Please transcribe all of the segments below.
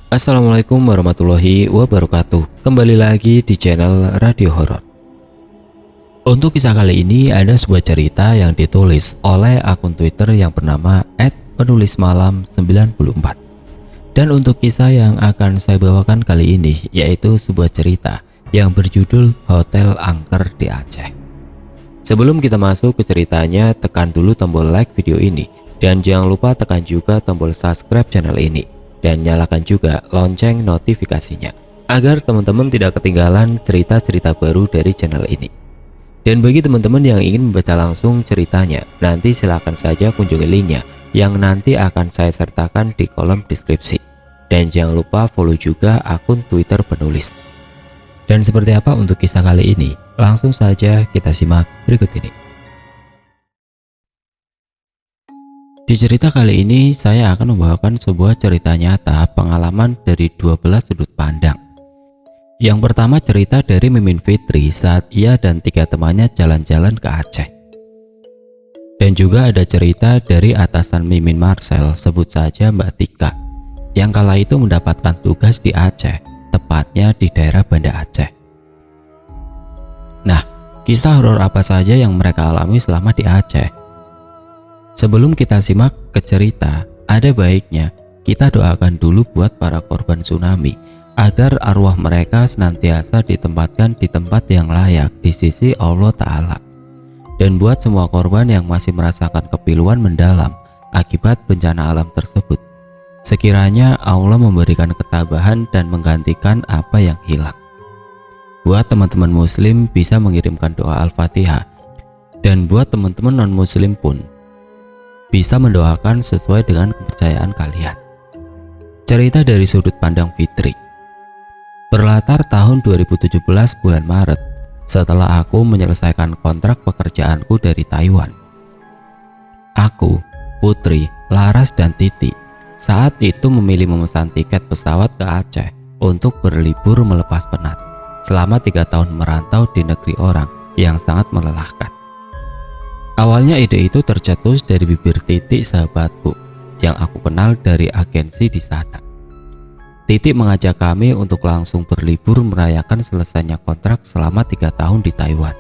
Assalamualaikum warahmatullahi wabarakatuh. Kembali lagi di channel Radio Horor. Untuk kisah kali ini ada sebuah cerita yang ditulis oleh akun Twitter yang bernama @penulismalam94. Dan untuk kisah yang akan saya bawakan kali ini yaitu sebuah cerita yang berjudul Hotel Angker di Aceh. Sebelum kita masuk ke ceritanya, tekan dulu tombol like video ini dan jangan lupa tekan juga tombol subscribe channel ini. Dan nyalakan juga lonceng notifikasinya agar teman-teman tidak ketinggalan cerita-cerita baru dari channel ini. Dan bagi teman-teman yang ingin membaca langsung ceritanya, nanti silahkan saja kunjungi linknya yang nanti akan saya sertakan di kolom deskripsi. Dan jangan lupa follow juga akun Twitter penulis. Dan seperti apa untuk kisah kali ini? Langsung saja kita simak berikut ini. Di cerita kali ini saya akan membawakan sebuah cerita nyata pengalaman dari 12 sudut pandang. Yang pertama cerita dari Mimin Fitri saat ia dan 3 temannya jalan-jalan ke Aceh. Dan juga ada cerita dari atasan Mimin Marcel, sebut saja Mbak Tika, yang kala itu mendapatkan tugas di Aceh, tepatnya di daerah Banda Aceh. Nah, kisah horor apa saja yang mereka alami selama di Aceh? Sebelum kita simak ke cerita, ada baiknya kita doakan dulu buat para korban tsunami agar arwah mereka senantiasa ditempatkan di tempat yang layak di sisi Allah Ta'ala. Dan buat semua korban yang masih merasakan kepiluan mendalam akibat bencana alam tersebut, sekiranya Allah memberikan ketabahan dan menggantikan apa yang hilang. Buat teman-teman muslim bisa mengirimkan doa Al-Fatihah, dan buat teman-teman non-muslim pun bisa mendoakan sesuai dengan kepercayaan kalian. Cerita dari sudut pandang Fitri. Berlatar tahun 2017 bulan Maret, setelah aku menyelesaikan kontrak pekerjaanku dari Taiwan. Aku, Putri, Laras, dan Titi saat itu memilih memesan tiket pesawat ke Aceh untuk berlibur melepas penat selama 3 tahun merantau di negeri orang yang sangat melelahkan. Awalnya ide itu tercetus dari bibir Titik, sahabatku yang aku kenal dari agensi di sana. Titik mengajak kami untuk langsung berlibur merayakan selesainya kontrak selama 3 tahun di Taiwan.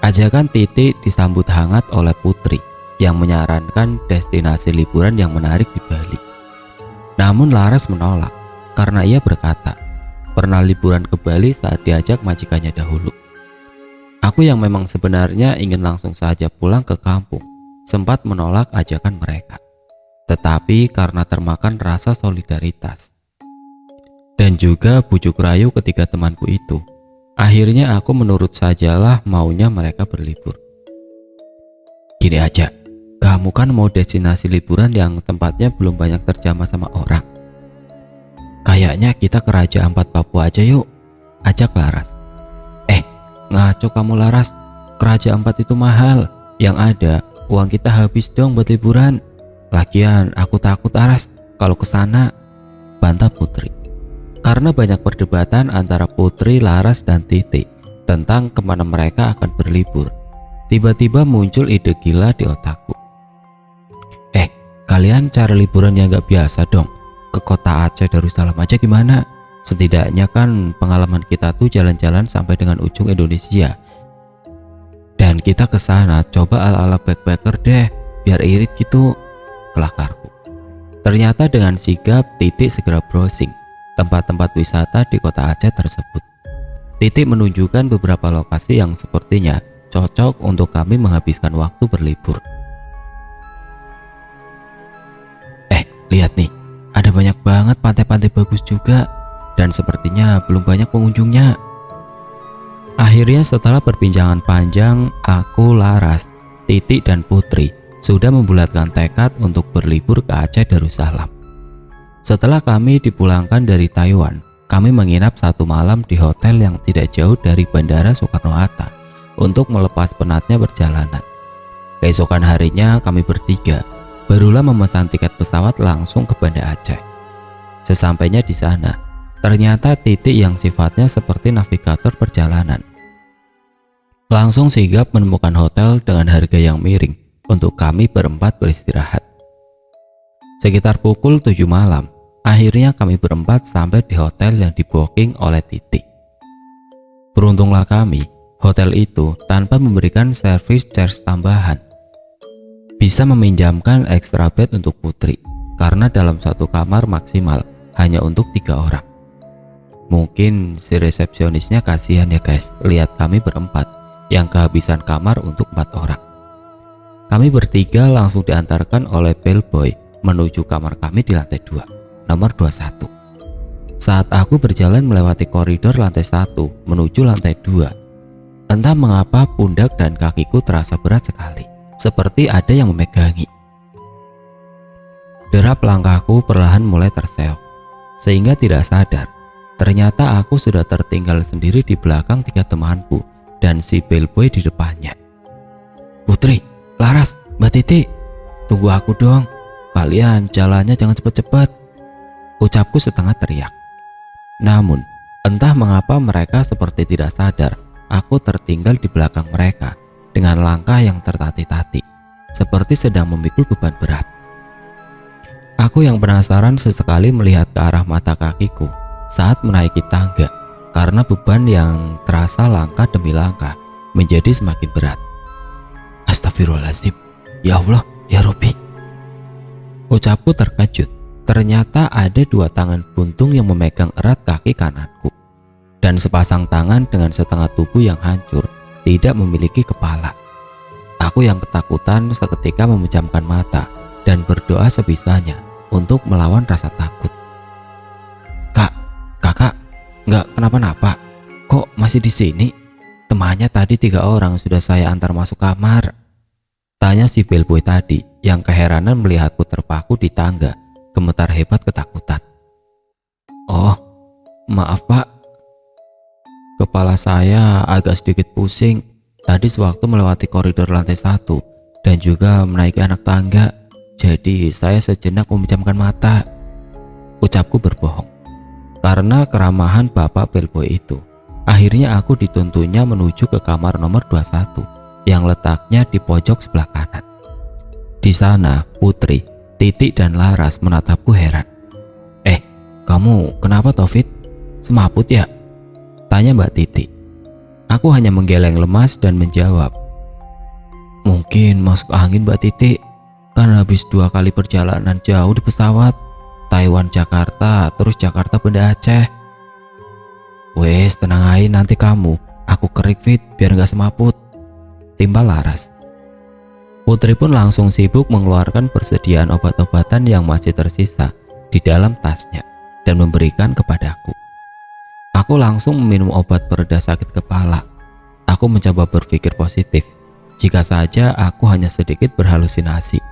Ajakan Titik disambut hangat oleh Putri yang menyarankan destinasi liburan yang menarik di Bali. Namun Laras menolak karena ia berkata pernah liburan ke Bali saat diajak majikannya dahulu. Aku yang memang sebenarnya ingin langsung saja pulang ke kampung sempat menolak ajakan mereka, tetapi karena termakan rasa solidaritas dan juga bujuk rayu ketiga temanku itu, akhirnya aku menurut sajalah maunya mereka berlibur. Gini aja, kamu kan mau destinasi liburan yang tempatnya belum banyak terjamah sama orang. Kayaknya kita ke Raja Ampat Papua aja yuk, ajak Laras. Ngaco kamu Laras, ke Raja Ampat itu mahal, yang ada uang kita habis dong buat liburan. Lagian aku takut Laras kalau kesana, bantah Putri. Karena banyak perdebatan antara Putri, Laras, dan Titik tentang kemana mereka akan berlibur, tiba-tiba muncul ide gila di otakku. Kalian cari liburan yang gak biasa dong, ke kota Aceh Darussalam aja gimana? Setidaknya kan pengalaman kita tuh jalan-jalan sampai dengan ujung Indonesia. Dan kita ke sana coba ala-ala backpacker deh, biar irit gitu, kelakarku. Ternyata dengan sigap Titik segera browsing tempat-tempat wisata di kota Aceh tersebut. Titik menunjukkan beberapa lokasi yang sepertinya cocok untuk kami menghabiskan waktu berlibur. Lihat nih, ada banyak banget pantai-pantai bagus juga. Dan sepertinya belum banyak pengunjungnya. Akhirnya setelah perbincangan panjang, aku, Laras, Titik, dan Putri sudah membulatkan tekad untuk berlibur ke Aceh Darussalam. Setelah kami dipulangkan dari Taiwan, kami menginap 1 malam di hotel yang tidak jauh dari Bandara Soekarno-Hatta untuk melepas penatnya perjalanan. Keesokan harinya kami bertiga barulah memesan tiket pesawat langsung ke Banda Aceh. Sesampainya di sana, ternyata Titik yang sifatnya seperti navigator perjalanan langsung sigap menemukan hotel dengan harga yang miring untuk kami berempat beristirahat. Sekitar pukul 7 malam, Akhirnya kami berempat sampai di hotel yang di-booking oleh Titi. Beruntunglah kami, hotel itu tanpa memberikan servis charge tambahan bisa meminjamkan extra bed untuk Putri karena dalam satu kamar maksimal hanya untuk 3 orang. Mungkin si resepsionisnya kasihan ya guys, lihat kami berempat yang kehabisan kamar untuk 4 orang. Kami bertiga langsung diantarkan oleh bellboy menuju kamar kami di lantai 2, nomor 21. Saat aku berjalan melewati koridor lantai 1 menuju lantai 2, entah mengapa pundak dan kakiku terasa berat sekali, seperti ada yang memegangi. Derap langkahku perlahan mulai terseok, sehingga tidak sadar ternyata aku sudah tertinggal sendiri di belakang 3 temanku dan si bellboy di depannya. "Putri, Laras, Mbak Titi, tunggu aku dong. Kalian jalannya jangan cepet-cepet," ucapku setengah teriak. Namun, entah mengapa mereka seperti tidak sadar aku tertinggal di belakang mereka dengan langkah yang tertati-tati, seperti sedang memikul beban berat. Aku yang penasaran sesekali melihat ke arah mata kakiku saat menaiki tangga karena beban yang terasa langkah demi langkah menjadi semakin berat. "Astagfirullahaladzim, ya Allah, ya Robbi," ucapku terkejut. Ternyata ada 2 tangan buntung yang memegang erat kaki kananku dan sepasang tangan dengan setengah tubuh yang hancur tidak memiliki kepala. Aku yang ketakutan seketika memejamkan mata dan berdoa sebisanya untuk melawan rasa takut. Kakak, nggak kenapa-napa? Kok masih di sini? Temannya tadi 3 orang sudah saya antar masuk kamar," tanya si bellboy tadi yang keheranan melihatku terpaku di tangga, gemetar hebat ketakutan. "Oh, maaf Pak. Kepala saya agak sedikit pusing tadi sewaktu melewati koridor lantai 1 dan juga menaiki anak tangga. Jadi saya sejenak memejamkan mata," ucapku berbohong. Karena keramahan bapak bellboy itu, akhirnya aku dituntunnya menuju ke kamar nomor 21 yang letaknya di pojok sebelah kanan. Di sana Putri, Titi dan Laras menatapku heran. Kamu kenapa Taufik? Semaput ya?" tanya Mbak Titi. Aku hanya menggeleng lemas dan menjawab, "Mungkin masuk angin Mbak Titi, kan habis 2 kali perjalanan jauh di pesawat, Taiwan Jakarta terus Jakarta Banda Aceh." "Wes tenang aja nanti kamu, aku kerik fit biar gak semaput," timbal Laras. Putri pun langsung sibuk mengeluarkan persediaan obat-obatan yang masih tersisa di dalam tasnya dan memberikan kepadaku. Aku langsung meminum obat pereda sakit kepala. Aku mencoba berpikir positif, jika saja aku hanya sedikit berhalusinasi,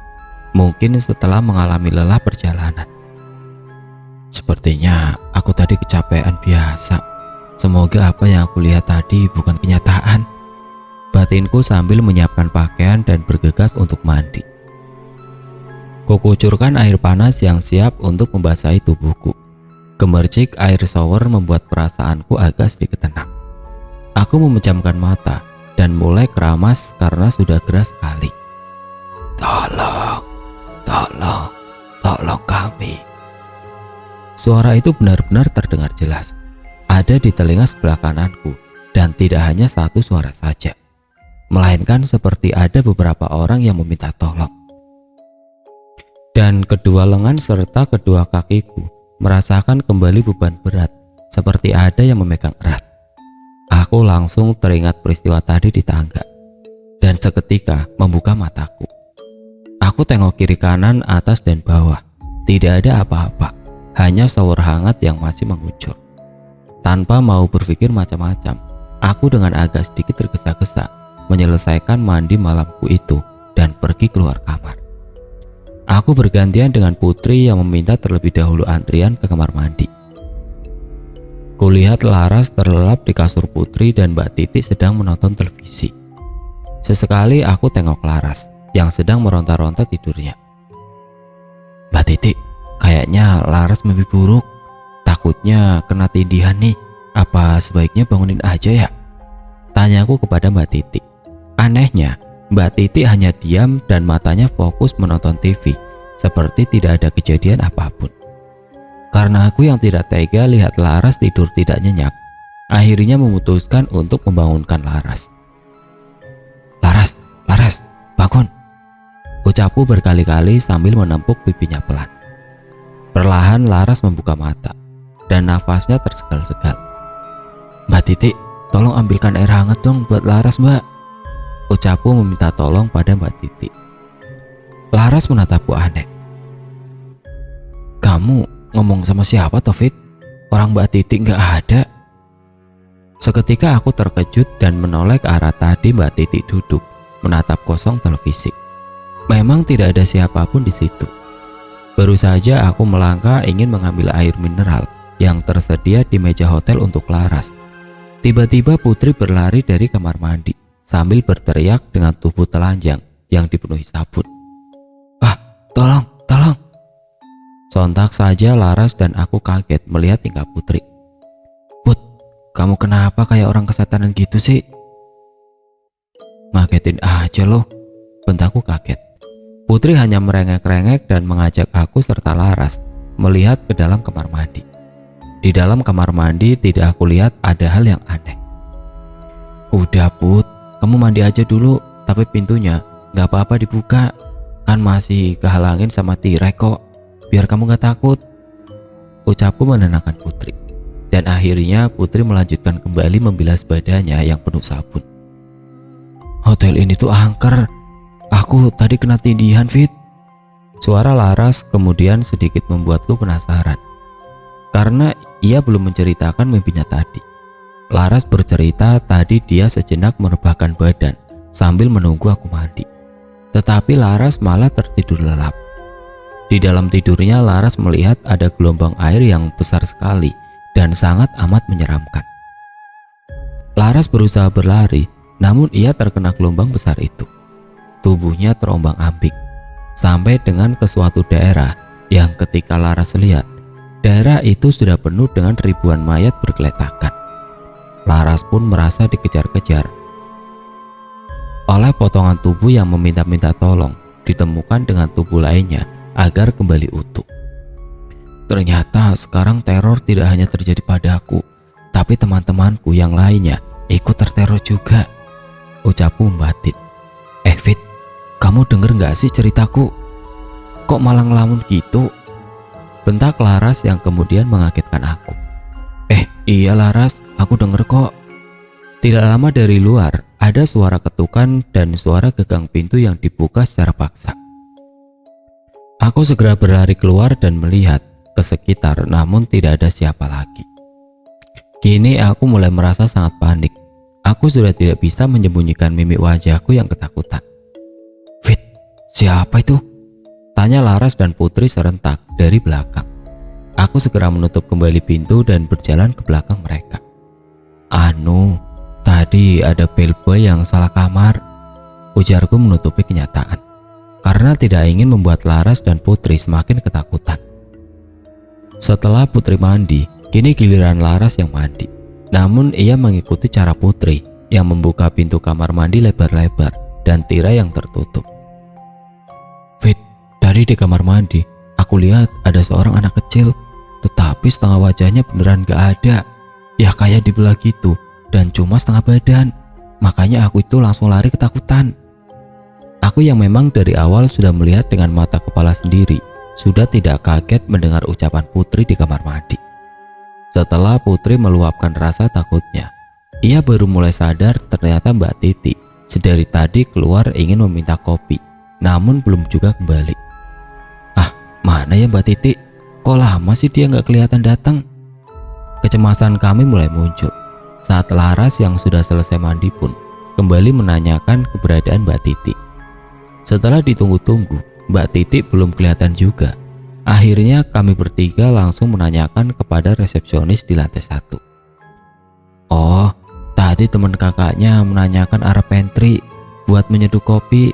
mungkin setelah mengalami lelah perjalanan. Sepertinya aku tadi kecapean biasa. Semoga apa yang aku lihat tadi bukan kenyataan, batinku sambil menyiapkan pakaian dan bergegas untuk mandi. Kukucurkan air panas yang siap untuk membasahi tubuhku. Gemercik air shower membuat perasaanku agak sedikit tenang. Aku memejamkan mata dan mulai keramas karena sudah gerah sekali. Tolong kami." Suara itu benar-benar terdengar jelas. Ada di telinga sebelah kananku dan tidak hanya satu suara saja, melainkan seperti ada beberapa orang yang meminta tolong. Dan kedua lengan serta kedua kakiku merasakan kembali beban berat, seperti ada yang memegang erat. Aku langsung teringat peristiwa tadi di tangga dan seketika membuka mataku. Aku tengok kiri kanan, atas dan bawah. Tidak ada apa-apa, hanya shower hangat yang masih mengucur. Tanpa mau berpikir macam-macam, aku dengan agak sedikit tergesa-gesa menyelesaikan mandi malamku itu dan pergi keluar kamar. Aku bergantian dengan Putri yang meminta terlebih dahulu antrian ke kamar mandi. Kulihat Laras terlelap di kasur Putri dan Mbak Titi sedang menonton televisi. Sesekali aku tengok Laras yang sedang meronta-ronta tidurnya. "Mbak Titi, kayaknya Laras mimpi buruk. Takutnya kena tindihan nih. Apa sebaiknya bangunin aja ya?" tanyaku kepada Mbak Titi. Anehnya, Mbak Titi hanya diam dan matanya fokus menonton TV, seperti tidak ada kejadian apapun. Karena aku yang tidak tega lihat Laras tidur tidak nyenyak, akhirnya memutuskan untuk membangunkan Laras. Laras, Laras, bangun, ucapku berkali-kali sambil menempuk pipinya pelan. Perlahan Laras membuka mata dan nafasnya tersegal-segal. Mbak Titi, tolong ambilkan air hangat dong buat Laras, Mbak, ucapku meminta tolong pada Mbak Titi. Laras menatapku aneh. Kamu ngomong sama siapa, Taufik? Orang Mbak Titi nggak ada. Seketika aku terkejut dan menoleh ke arah tadi Mbak Titi duduk menatap kosong televisi. Memang tidak ada siapapun di situ. Baru saja aku melangkah ingin mengambil air mineral yang tersedia di meja hotel untuk Laras. Tiba-tiba Putri berlari dari kamar mandi sambil berteriak dengan tubuh telanjang yang dipenuhi sabun. Ah, tolong, tolong. Sontak saja Laras dan aku kaget melihat tingkah Putri. Put, kamu kenapa kayak orang kesetanan gitu sih? Ngagetin aja loh, bentakku kaget. Putri hanya merengek-rengek dan mengajak aku serta Laras melihat ke dalam kamar mandi. Di dalam kamar mandi tidak aku lihat ada hal yang aneh. Udah Put, kamu mandi aja dulu, tapi pintunya gak apa-apa dibuka. Kan masih kehalangin sama tirai kok, biar kamu gak takut, ucapku menenangkan Putri. Dan akhirnya Putri melanjutkan kembali membilas badannya yang penuh sabun. Hotel ini tuh angker, aku tadi kena tindihan, Fit. Suara Laras kemudian sedikit membuatku penasaran, karena ia belum menceritakan mimpinya tadi. Laras bercerita tadi dia sejenak merebahkan badan sambil menunggu aku mandi. Tetapi Laras malah tertidur lelap. Di dalam tidurnya Laras melihat ada gelombang air yang besar sekali dan sangat amat menyeramkan. Laras berusaha berlari, namun ia terkena gelombang besar itu. Tubuhnya terombang-ambing sampai dengan ke suatu daerah yang ketika Laras lihat, daerah itu sudah penuh dengan ribuan mayat bergeletakan. Laras pun merasa dikejar-kejar oleh potongan tubuh yang meminta-minta tolong ditemukan dengan tubuh lainnya agar kembali utuh. Ternyata sekarang teror tidak hanya terjadi padaku, tapi teman-temanku yang lainnya ikut terteror juga, ucapku membatin. Fit, kamu denger gak sih ceritaku? Kok malah ngelamun gitu? Bentak Laras yang kemudian mengagetkan aku. Iya Laras, aku denger kok. Tidak lama dari luar ada suara ketukan dan suara gagang pintu yang dibuka secara paksa. Aku segera berlari keluar dan melihat ke sekitar, namun tidak ada siapa lagi. Kini aku mulai merasa sangat panik. Aku sudah tidak bisa menyembunyikan mimik wajahku yang ketakutan. Fit, siapa itu? Tanya Laras dan Putri serentak dari belakang. Aku segera menutup kembali pintu dan berjalan ke belakang mereka. Tadi ada bellboy yang salah kamar, ujarku menutupi kenyataan, karena tidak ingin membuat Laras dan Putri semakin ketakutan. Setelah Putri mandi, kini giliran Laras yang mandi. Namun ia mengikuti cara Putri yang membuka pintu kamar mandi lebar-lebar dan tirai yang tertutup. Fit, tadi di kamar mandi aku lihat ada seorang anak kecil, tetapi setengah wajahnya beneran gak ada. Ya kayak dibelah gitu dan cuma setengah badan. Makanya aku itu langsung lari ketakutan. Aku yang memang dari awal sudah melihat dengan mata kepala sendiri, sudah tidak kaget mendengar ucapan Putri di kamar mandi. Setelah Putri meluapkan rasa takutnya, ia baru mulai sadar ternyata Mbak Titi sedari tadi keluar ingin meminta kopi, namun belum juga kembali. Mana ya Mbak Titi? Kok lama sih dia nggak kelihatan datang? Kecemasan kami mulai muncul saat Laras yang sudah selesai mandi pun kembali menanyakan keberadaan Mbak Titi. Setelah ditunggu-tunggu, Mbak Titi belum kelihatan juga. Akhirnya kami bertiga langsung menanyakan kepada resepsionis di lantai 1. Oh, tadi teman kakaknya menanyakan arah pantry buat menyeduh kopi.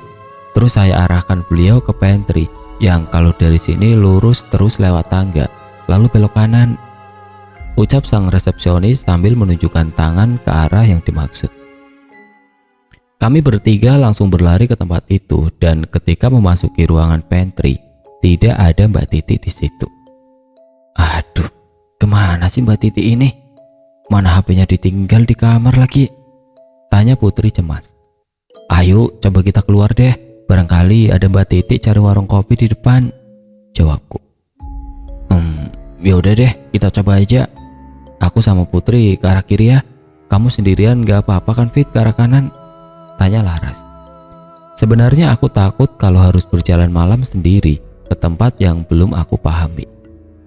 Terus saya arahkan beliau ke pantry yang kalau dari sini lurus terus lewat tangga, lalu belok kanan, ucap sang resepsionis sambil menunjukkan tangan ke arah yang dimaksud. Kami bertiga langsung berlari ke tempat itu dan ketika memasuki ruangan pantry, tidak ada Mbak Titi di situ. Aduh, kemana sih Mbak Titi ini? Mana HP-nya ditinggal di kamar lagi? Tanya Putri cemas. Ayo coba kita keluar deh, barangkali ada Mbak Titi cari warung kopi di depan, jawabku. Ya udah deh, kita coba aja. Aku sama Putri ke arah kiri ya. Kamu sendirian gak apa-apa kan Fit ke arah kanan? Tanya Laras. Sebenarnya aku takut kalau harus berjalan malam sendiri ke tempat yang belum aku pahami.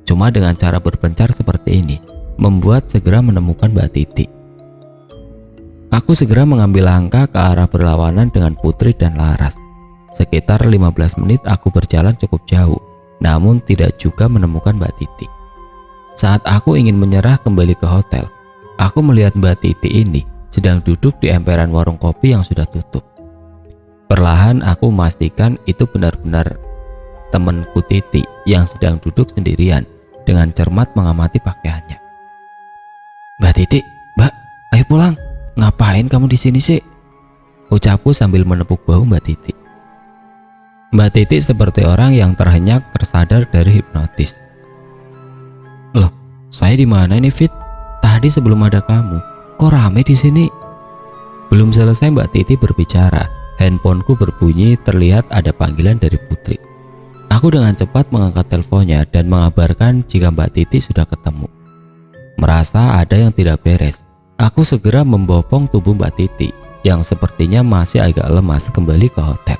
Cuma dengan cara berpencar seperti ini membuat segera menemukan Mbak Titi. Aku segera mengambil langkah ke arah berlawanan dengan Putri dan Laras. Sekitar 15 menit aku berjalan cukup jauh, namun tidak juga menemukan Mbak Titi. Saat aku ingin menyerah kembali ke hotel, aku melihat Mbak Titi ini sedang duduk di emperan warung kopi yang sudah tutup. Perlahan aku memastikan itu benar-benar temanku Titi yang sedang duduk sendirian dengan cermat mengamati pakaiannya. Mbak Titi, Mbak, ayo pulang. Ngapain kamu di sini sih? Ucapku sambil menepuk bahu Mbak Titi. Mbak Titi seperti orang yang terhenyak tersadar dari hipnotis. Loh, saya di mana ini Fit? Tadi sebelum ada kamu, kok rame di sini? Belum selesai Mbak Titi berbicara, handphoneku berbunyi terlihat ada panggilan dari Putri. Aku dengan cepat mengangkat teleponnya dan mengabarkan jika Mbak Titi sudah ketemu. Merasa ada yang tidak beres, aku segera membopong tubuh Mbak Titi yang sepertinya masih agak lemas kembali ke hotel.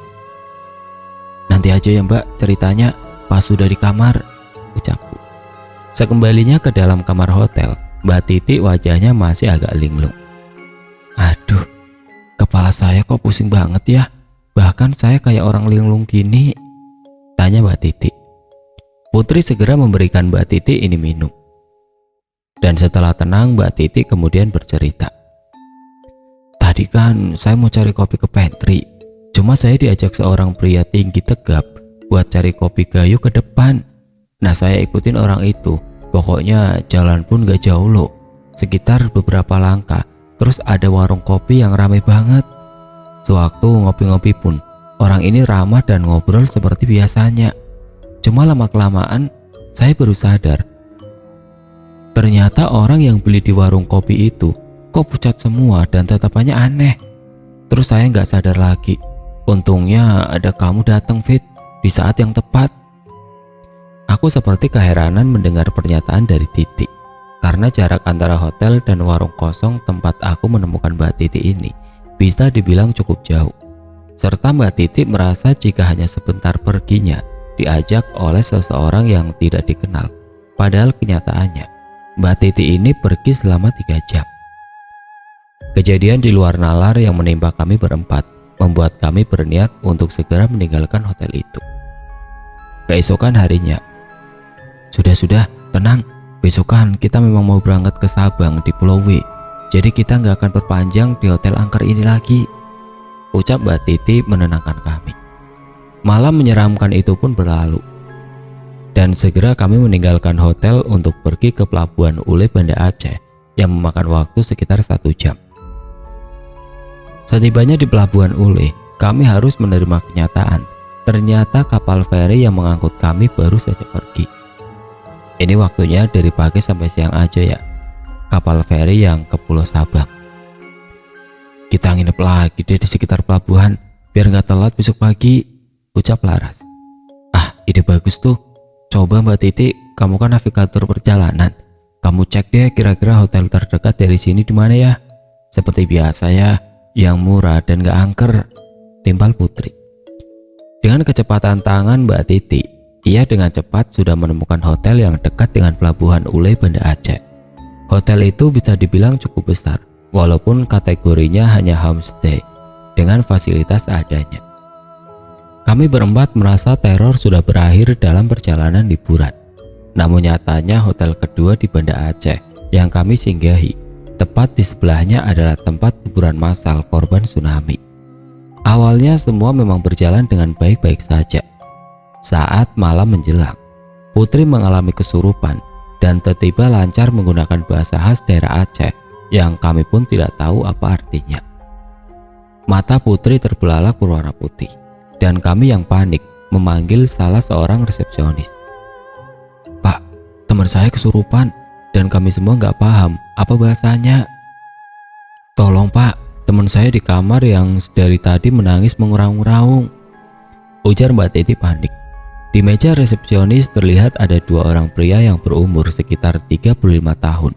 Nanti aja ya Mbak ceritanya pas sudah di kamar, ucapku. Sekembalinya ke dalam kamar hotel, Mbak Titi wajahnya masih agak linglung. Aduh, kepala saya kok pusing banget ya. Bahkan saya kayak orang linglung gini, tanya Mbak Titi. Putri segera memberikan Mbak Titi ini minum. Dan setelah tenang, Mbak Titi kemudian bercerita. Tadi kan saya mau cari kopi ke pantry, cuma saya diajak seorang pria tinggi tegap buat cari kopi gayo ke depan. Nah saya ikutin orang itu, pokoknya jalan pun gak jauh loh, sekitar beberapa langkah, terus ada warung kopi yang ramai banget. Sewaktu ngopi-ngopi pun, orang ini ramah dan ngobrol seperti biasanya. Cuma lama-kelamaan, saya baru sadar. Ternyata orang yang beli di warung kopi itu, kok pucat semua dan tatapannya aneh. Terus saya gak sadar lagi, untungnya ada kamu datang Fit, di saat yang tepat. Aku seperti keheranan mendengar pernyataan dari Titi, karena jarak antara hotel dan warung kosong tempat aku menemukan Mbak Titi ini bisa dibilang cukup jauh. Serta Mbak Titi merasa jika hanya sebentar perginya diajak oleh seseorang yang tidak dikenal. Padahal kenyataannya Mbak Titi ini pergi selama 3 jam. Kejadian di luar nalar yang menimpa kami berempat membuat kami berniat untuk segera meninggalkan hotel itu. Keesokan harinya, sudah, tenang. Besokan kita memang mau berangkat ke Sabang di Pulau W. Jadi kita nggak akan perpanjang di hotel angker ini lagi, ucap Mbak Titi menenangkan kami. Malam menyeramkan itu pun berlalu. Dan segera kami meninggalkan hotel untuk pergi ke Pelabuhan Ule Banda Aceh yang memakan waktu sekitar 1 jam. Setibanya di Pelabuhan Ule, kami harus menerima kenyataan. Ternyata kapal feri yang mengangkut kami baru saja pergi. Ini waktunya dari pagi sampai siang aja ya, kapal feri yang ke Pulau Sabang. Kita nginep lagi deh di sekitar pelabuhan, biar nggak telat besok pagi, ucap Laras. Ah, ide bagus tuh. Coba Mbak Titi, kamu kan navigator perjalanan. Kamu cek deh kira-kira hotel terdekat dari sini di mana ya. Seperti biasa ya, yang murah dan gak angker, timpal Putri. Dengan kecepatan tangan Mbak Titi, ia dengan cepat sudah menemukan hotel yang dekat dengan Pelabuhan Ule Banda Aceh. Hotel itu bisa dibilang cukup besar, walaupun kategorinya hanya homestay dengan fasilitas adanya. Kami berempat merasa teror sudah berakhir dalam perjalanan liburan. Namun nyatanya hotel kedua di Banda Aceh yang kami singgahi, tepat di sebelahnya adalah tempat kuburan massal korban tsunami. Awalnya semua memang berjalan dengan baik-baik saja. Saat malam menjelang, Putri mengalami kesurupan dan tiba-tiba lancar menggunakan bahasa khas daerah Aceh yang kami pun tidak tahu apa artinya. Mata Putri terbelalak berwarna putih dan kami yang panik memanggil salah seorang resepsionis. Pak, teman saya kesurupan dan kami semua nggak paham apa bahasanya. Tolong Pak, teman saya di kamar yang dari tadi menangis menguraung-uraung, ujar Mbak Titi panik. Di meja resepsionis terlihat ada dua orang pria yang berumur sekitar 35 tahun.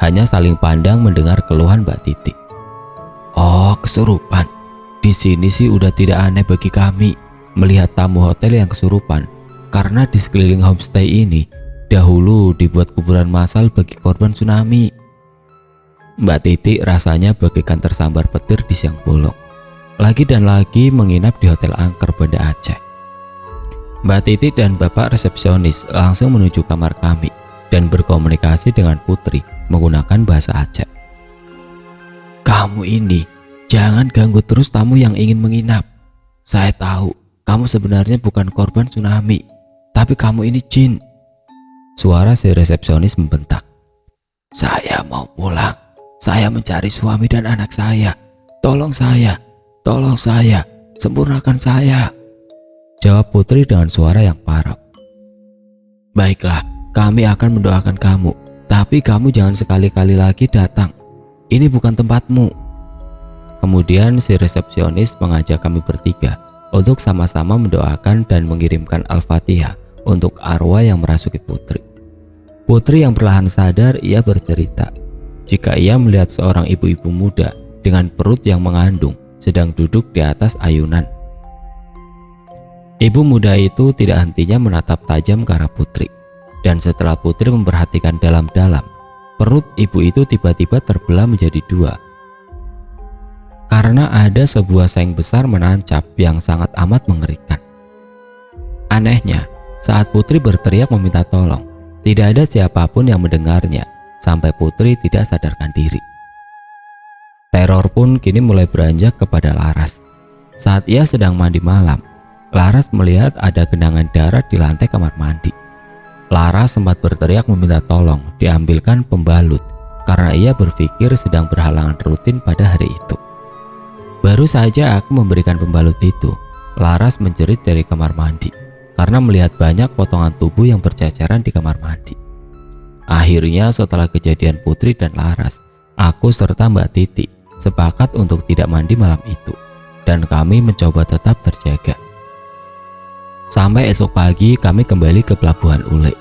Hanya saling pandang mendengar keluhan Mbak Titi. Oh, kesurupan. Di sini sih udah tidak aneh bagi kami melihat tamu hotel yang kesurupan, karena di sekeliling homestay ini dahulu dibuat kuburan massal bagi korban tsunami. Mbak Titi rasanya bagaikan tersambar petir di siang bolong. Lagi dan lagi menginap di hotel angker Banda Aceh. Mbak Titi dan Bapak resepsionis langsung menuju kamar kami dan berkomunikasi dengan Putri menggunakan bahasa Aceh. Kamu ini jangan ganggu terus tamu yang ingin menginap. Saya tahu kamu sebenarnya bukan korban tsunami, tapi kamu ini jin. Suara si resepsionis membentak. Saya mau pulang. Saya mencari suami dan anak saya. Tolong saya, sempurnakan saya, jawab Putri dengan suara yang parau. Baiklah, kami akan mendoakan kamu, tapi kamu jangan sekali-kali lagi datang. Ini bukan tempatmu. Kemudian si resepsionis mengajak kami bertiga untuk sama-sama mendoakan dan mengirimkan Al-Fatihah untuk arwah yang merasuki Putri. Putri yang perlahan sadar, ia bercerita jika ia melihat seorang ibu-ibu muda dengan perut yang mengandung sedang duduk di atas ayunan. Ibu muda itu tidak hentinya menatap tajam ke arah Putri, dan setelah Putri memperhatikan dalam-dalam, perut ibu itu tiba-tiba terbelah menjadi dua. Karena ada sebuah seng besar menancap yang sangat amat mengerikan. Anehnya, saat Putri berteriak meminta tolong, tidak ada siapapun yang mendengarnya sampai Putri tidak sadarkan diri. Teror pun kini mulai beranjak kepada Laras. Saat ia sedang mandi malam, Laras melihat ada genangan darah di lantai kamar mandi. Laras sempat berteriak meminta tolong diambilkan pembalut karena ia berpikir sedang berhalangan rutin pada hari itu. Baru saja aku memberikan pembalut itu, Laras menjerit dari kamar mandi karena melihat banyak potongan tubuh yang berceceran di kamar mandi. Akhirnya setelah kejadian Putri dan Laras, aku serta Mbak Titi sepakat untuk tidak mandi malam itu, dan kami mencoba tetap terjaga. Sampai esok pagi kami kembali ke Pelabuhan Ule.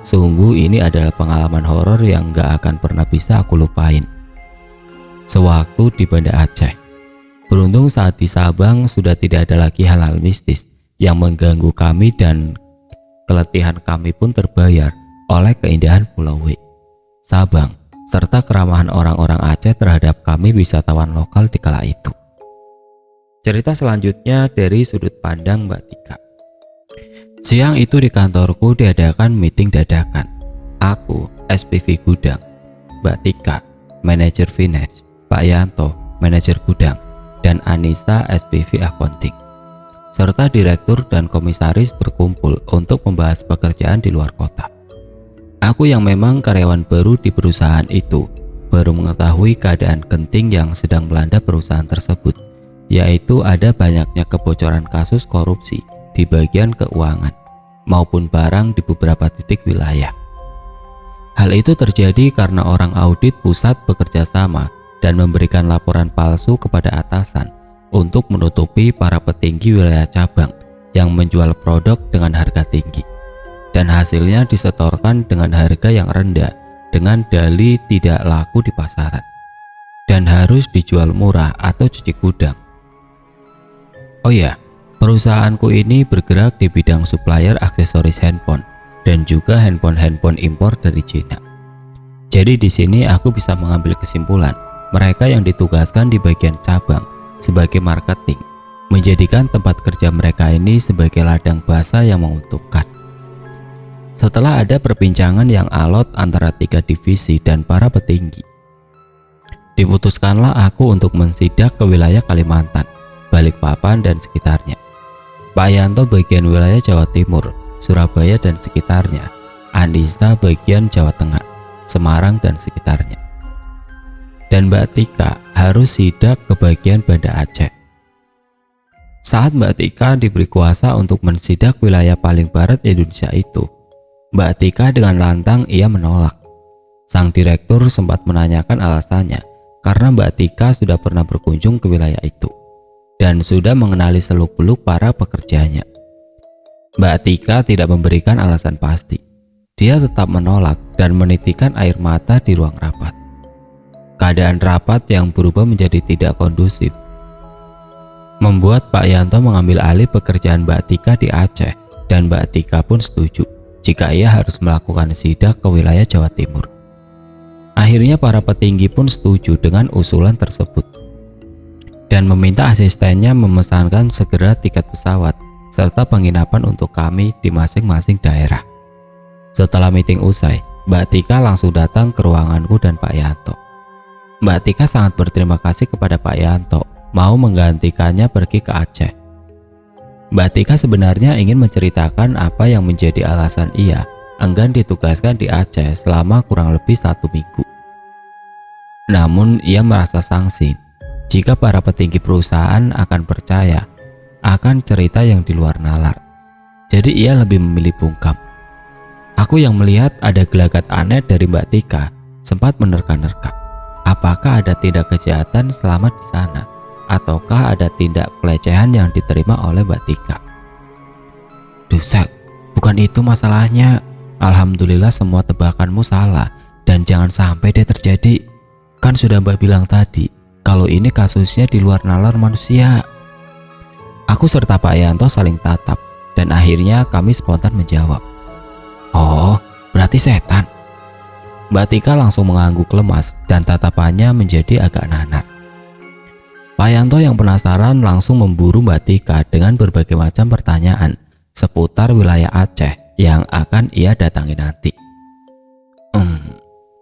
Sungguh ini adalah pengalaman horor yang gak akan pernah bisa aku lupain. Sewaktu di Banda Aceh, beruntung saat di Sabang sudah tidak ada lagi hal-hal mistis yang mengganggu kami, dan keletihan kami pun terbayar oleh keindahan Pulau W, Sabang, serta keramahan orang-orang Aceh terhadap kami wisatawan lokal di kala itu. Cerita selanjutnya dari sudut pandang Mbak Tika. Siang itu di kantorku diadakan meeting dadakan. Aku, SPV Gudang, Mbak Tika, manajer finance, Pak Yanto, manajer gudang, dan Anissa, SPV accounting, serta direktur dan komisaris berkumpul untuk membahas pekerjaan di luar kota. Aku yang memang karyawan baru di perusahaan itu baru mengetahui keadaan genting yang sedang melanda perusahaan tersebut, yaitu ada banyaknya kebocoran kasus korupsi di bagian keuangan maupun barang di beberapa titik wilayah. Hal itu terjadi karena orang audit pusat bekerja sama dan memberikan laporan palsu kepada atasan untuk menutupi para petinggi wilayah cabang yang menjual produk dengan harga tinggi, dan hasilnya disetorkan dengan harga yang rendah dengan dalih tidak laku di pasaran dan harus dijual murah atau cuci gudang. Oh ya, perusahaanku ini bergerak di bidang supplier aksesoris handphone dan juga handphone impor dari Cina. Jadi di sini aku bisa mengambil kesimpulan mereka yang ditugaskan di bagian cabang sebagai marketing menjadikan tempat kerja mereka ini sebagai ladang basah yang menguntungkan. Setelah ada perbincangan yang alot antara 3 divisi dan para petinggi, diputuskanlah aku untuk mensidak ke wilayah Kalimantan, Balikpapan dan sekitarnya. Pak Yanto bagian wilayah Jawa Timur, Surabaya dan sekitarnya, Anissa bagian Jawa Tengah, Semarang dan sekitarnya, dan Mbak Tika harus sidak ke bagian Banda Aceh. Saat Mbak Tika diberi kuasa untuk mensidak wilayah paling barat Indonesia itu, Mbak Tika dengan lantang ia menolak. Sang direktur sempat menanyakan alasannya karena Mbak Tika sudah pernah berkunjung ke wilayah itu dan sudah mengenali seluk-beluk para pekerjanya. Mbak Tika tidak memberikan alasan pasti. Dia tetap menolak dan menitikan air mata di ruang rapat. Keadaan rapat yang berubah menjadi tidak kondusif membuat Pak Yanto mengambil alih pekerjaan Mbak Tika di Aceh, dan Mbak Tika pun setuju jika ia harus melakukan sidak ke wilayah Jawa Timur. Akhirnya para petinggi pun setuju dengan usulan tersebut dan meminta asistennya memesankan segera tiket pesawat serta penginapan untuk kami di masing-masing daerah. Setelah meeting usai, Mbak Tika langsung datang ke ruanganku dan Pak Yanto. Mbak Tika sangat berterima kasih kepada Pak Yanto mau menggantikannya pergi ke Aceh. Mbak Tika sebenarnya ingin menceritakan apa yang menjadi alasan ia enggan ditugaskan di Aceh selama kurang lebih 1 minggu. Namun ia merasa sangsi jika para petinggi perusahaan akan percaya akan cerita yang di luar nalar. Jadi ia lebih memilih bungkam. Aku yang melihat ada gelagat aneh dari Mbak Tika sempat menerka-nerka. Apakah ada tindak kejahatan selama di sana? Ataukah ada tindak pelecehan yang diterima oleh Mbak Tika? Dusel, bukan itu masalahnya. Alhamdulillah semua tebakanmu salah dan jangan sampai dia terjadi. Kan sudah Mbak bilang tadi kalau ini kasusnya di luar nalar manusia. Aku serta Pak Yanto saling tatap dan akhirnya kami spontan menjawab, oh, berarti setan. Mbak Tika langsung mengangguk lemas dan tatapannya menjadi agak nanar. Pak Yanto yang penasaran langsung memburu Mbak Tika dengan berbagai macam pertanyaan seputar wilayah Aceh yang akan ia datangi nanti.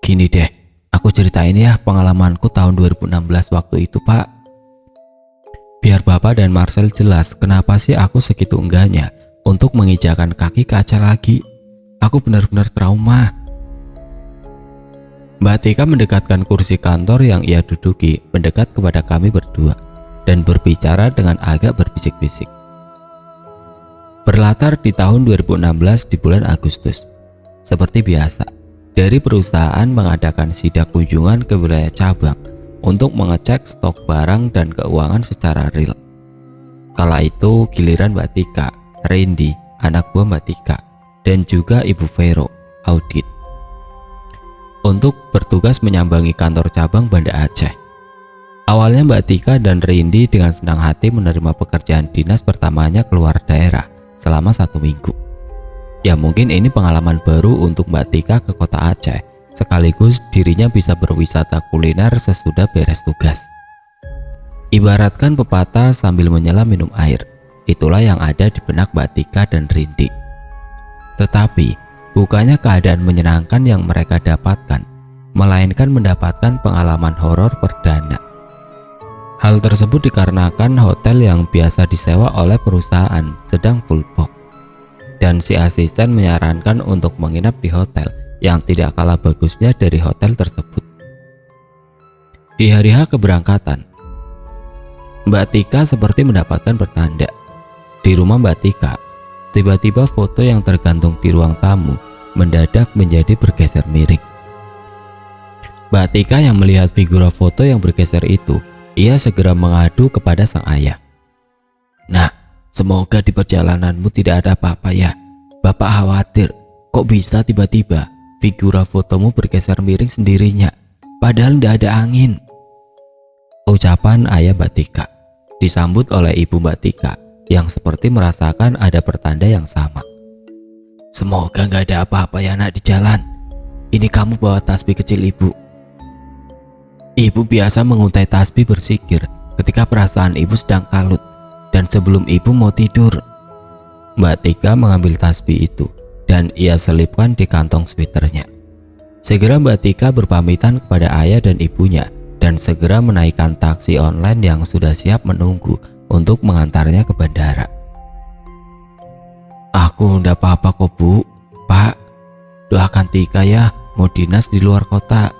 Gini deh, aku ceritain ya pengalamanku tahun 2016 waktu itu, Pak. Biar Bapak dan Marcel jelas kenapa sih aku segitu enggaknya untuk menginjakan kaki ke Aceh lagi. Aku benar-benar trauma. Mbak Tika mendekatkan kursi kantor yang ia duduki mendekat kepada kami berdua dan berbicara dengan agak berbisik-bisik. Berlatar di tahun 2016 di bulan Agustus. Seperti biasa, dari perusahaan mengadakan sidak kunjungan ke wilayah cabang untuk mengecek stok barang dan keuangan secara real. Kala itu giliran Mbak Tika, Randy, anak buah Mbak Tika, dan juga Ibu Vero, audit, untuk bertugas menyambangi kantor cabang Banda Aceh. Awalnya Mbak Tika dan Randy dengan senang hati menerima pekerjaan dinas pertamanya keluar daerah selama 1 minggu. Ya mungkin ini pengalaman baru untuk Mbak Tika ke kota Aceh, sekaligus dirinya bisa berwisata kuliner sesudah beres tugas. Ibaratkan pepatah sambil menyelam minum air, itulah yang ada di benak Mbak Tika dan Randy. Tetapi bukannya keadaan menyenangkan yang mereka dapatkan, melainkan mendapatkan pengalaman horor perdana. Hal tersebut dikarenakan hotel yang biasa disewa oleh perusahaan sedang full book, dan si asisten menyarankan untuk menginap di hotel yang tidak kalah bagusnya dari hotel tersebut. Di hari H keberangkatan, Mbak Tika seperti mendapatkan pertanda. Di rumah Mbak Tika, tiba-tiba foto yang tergantung di ruang tamu mendadak menjadi bergeser miring. Mbak Tika yang melihat figura foto yang bergeser itu, ia segera mengadu kepada sang ayah. Nah, semoga di perjalananmu tidak ada apa-apa ya. Bapak khawatir, kok bisa tiba-tiba figura fotomu bergeser miring sendirinya, padahal tidak ada angin. Ucapan ayah Mbak Tika disambut oleh ibu Mbak Tika yang seperti merasakan ada pertanda yang sama. Semoga nggak ada apa-apa ya nak di jalan. Ini kamu bawa tasbih kecil ibu. Ibu biasa menguntai tasbih bersikir ketika perasaan ibu sedang kalut dan sebelum ibu mau tidur. Mbak Tika mengambil tasbih itu dan ia selipkan di kantong sweaternya. Segera Mbak Tika berpamitan kepada ayah dan ibunya dan segera menaikkan taksi online yang sudah siap menunggu untuk mengantarnya ke bandara. Aku ndak apa-apa kok Bu. Pak, doakan Tika ya, mau dinas di luar kota.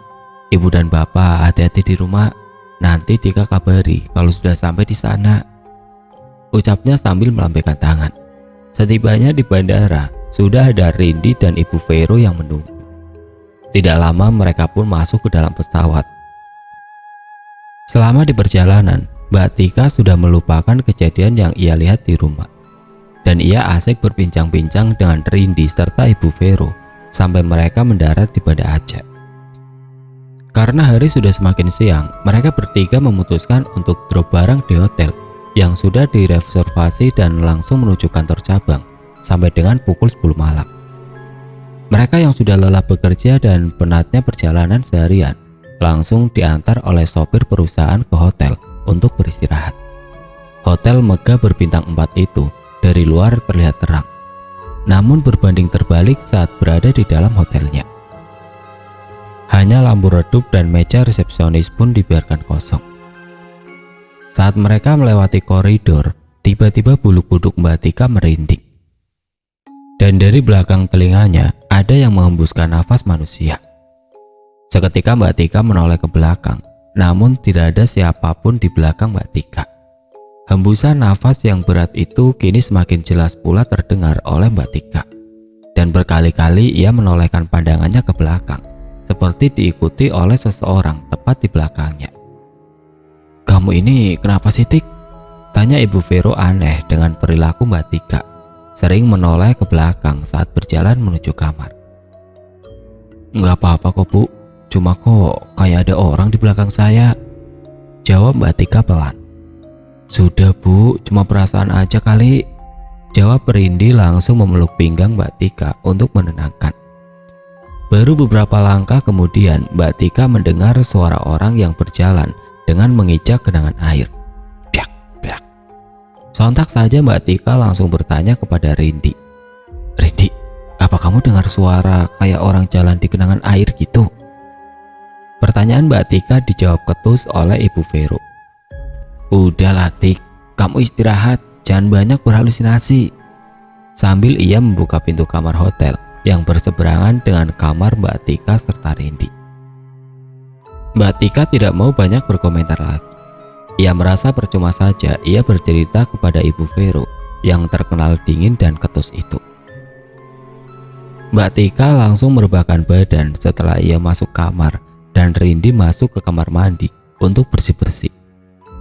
Ibu dan bapak hati-hati di rumah. Nanti Tika kabari kalau sudah sampai di sana. Ucapnya sambil melambaikan tangan. Setibanya di bandara, sudah ada Rindi dan Ibu Vero yang menunggu. Tidak lama mereka pun masuk ke dalam pesawat. Selama di perjalanan, Mbak Tika sudah melupakan kejadian yang ia lihat di rumah. Dan ia asik berbincang-bincang dengan Rindi serta Ibu Vero sampai mereka mendarat di Banda Aceh. Karena hari sudah semakin siang, mereka bertiga memutuskan untuk drop barang di hotel yang sudah direservasi dan langsung menuju kantor cabang sampai dengan pukul 10 malam. Mereka yang sudah lelah bekerja dan penatnya perjalanan seharian langsung diantar oleh sopir perusahaan ke hotel untuk beristirahat. Hotel megah berbintang 4 itu dari luar terlihat terang, namun berbanding terbalik saat berada di dalam hotelnya. Hanya lampu redup dan meja resepsionis pun dibiarkan kosong. Saat mereka melewati koridor, tiba-tiba bulu kuduk Mbak Tika merinding. Dan dari belakang telinganya ada yang menghembuskan nafas manusia. Seketika Mbak Tika menoleh ke belakang, namun tidak ada siapapun di belakang Mbak Tika. Hembusan nafas yang berat itu kini semakin jelas pula terdengar oleh Mbak Tika. Dan berkali-kali ia menolehkan pandangannya ke belakang, seperti diikuti oleh seseorang tepat di belakangnya. "Kamu ini kenapa sih, Tik?" tanya Ibu Vero aneh dengan perilaku Mbak Tika, sering menoleh ke belakang saat berjalan menuju kamar. "Nggak apa-apa kok, Bu, cuma kok kayak ada orang di belakang saya," jawab Mbak Tika pelan. "Sudah, Bu, cuma perasaan aja kali," jawab Rindi langsung memeluk pinggang Mbak Tika untuk menenangkan. Baru beberapa langkah kemudian Mbak Tika mendengar suara orang yang berjalan dengan mengijak genangan air. Piak, piak. Sontak saja Mbak Tika langsung bertanya kepada Rindi, "Rindi, apa kamu dengar suara kayak orang jalan di genangan air gitu?" Pertanyaan Mbak Tika dijawab ketus oleh Ibu Vero. "Udahlah, Tik, kamu istirahat, jangan banyak berhalusinasi," sambil ia membuka pintu kamar hotel yang berseberangan dengan kamar Mbak Tika serta Rindi. Mbak Tika tidak mau banyak berkomentar lagi. Ia merasa percuma saja ia bercerita kepada Ibu Vero yang terkenal dingin dan ketus itu. Mbak Tika langsung merebahkan badan setelah ia masuk kamar dan Rindi masuk ke kamar mandi untuk bersih-bersih.